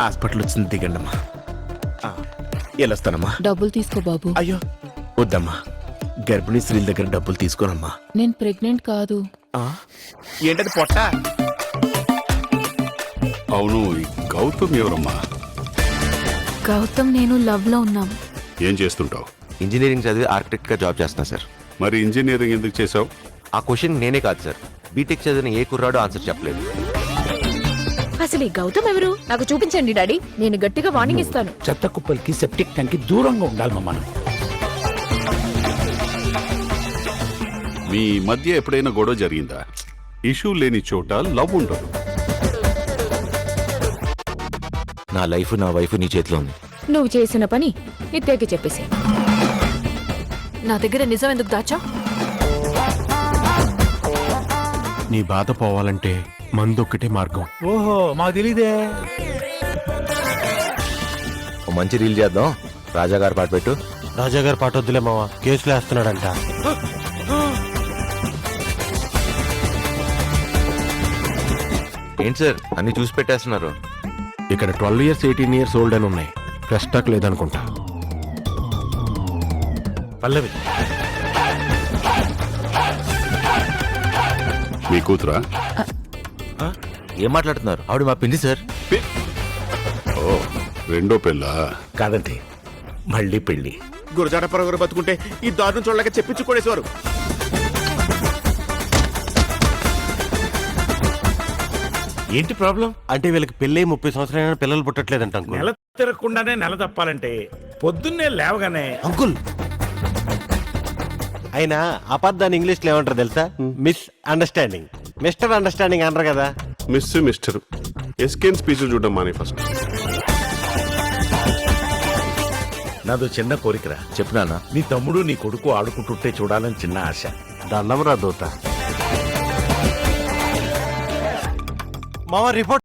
Hospital వచ్చింది, దిగండమ్మా. వెళ్ళొస్తానమ్మా. డబ్బులు తీసుకో బాబు. అయ్యో వద్దమ్మా, గర్భిణీ స్త్రీల దగ్గర డబ్బులు తీసుకోనమ్మా. నేను ప్రెగ్నెంట్ కాదు. ఏంటది పొట్ట? అవును, ఈ గౌతమ్ ఎవరమ్మా? గౌతమ్ నేను లవ్ లో ఉన్నాం. ఏం చేస్తుంటావు? ఇంజనీరింగ్ చదివి ఆర్కిటెక్ట్ గా జాబ్ చేస్తున్నా సార్. మరి ఇంజనీరింగ్ ఎందుకు చేసావు? ఆ క్వశ్చన్ నేనే కాదు సార్, బీటెక్ చదివిన ఏ కుర్రాడు ఆన్సర్ చెప్పలేదు. అసలు ఈ గౌతమ్ ఎవరు? నాకు చూపించండి డాడీ, నేను గట్టిగా వార్నింగ్ ఇస్తాను. చెత్త కుప్పలకి సెప్టిక్ ట్యాంక్ కి దూరంగా ఉండాలి మనం. మీ మధ్య ఎప్పుడైనా గొడవ జరిగిందా? ఇష్యూ లేని చోట లవ్ ఉండదు. నా లైఫ్ నా వైఫ్ నీ చేతిలో ఉంది. నువ్వు చేసిన పని నిత్యకి చెప్పేసి. నా దగ్గర నిజం ఎందుకు దాచా? నీ బాధ పోవాలంటే మందొక్కటే మార్గం. ఓహో, మాకు తెలీదే. ఓ మంచి రీల్ చేద్దాం. రాజా గారు పాట పెట్టు. రాజాగారు పాట వద్దులే మావా, కేసులు వేస్తున్నాడంట. ఏంటి సార్ అన్ని చూసి పెట్టేస్తున్నారు? ఇక్కడ 12 years 18 years ఓల్డ్ అని ఉన్నాయి. ఫ్రెష్ స్టాక్ లేదనుకుంటా. పల్లవి మీ కూతురా? ఏం మాట్లాడుతున్నారు? ఆవిడ మా పిండి సార్. ఓ, రెండో పెళ్ళ? కాదండి, మళ్ళీ పెళ్లి. గురజాడ పరగరు బతుకుంటే ఈ దారుణం చూడలేక చెప్పించుకోడేసేవారు. ఏంటి ప్రాబ్లం? అంటే వీళ్ళకి పెళ్ళి 30 సంవత్సరాలైనా పిల్లలు పుట్టట్లేదంట అంకుల్. నెల తిరగకుండానే నెల తప్పాలంటే పొద్దున్నే లేవగానే అంకుల్ అయినా అబద్ధాన్ని ఇంగ్లీష్ లో ఏమంటారు తెలుసా? Miss understanding. మిస్టర్ అండర్స్టాండింగ్ అంటారు కదా. మిస్టర్ ఎస్కేన్ స్పీచ్ చూడడం మానే ఫస్ట్. నాదో చిన్న కోరికరా. చెప్పు నాన్న. నీ తమ్ముడు నీ కొడుకు ఆడుకుంటుంటే చూడాలని చిన్న ఆశ. దండం రా దూత. మామ రిపోర్ట్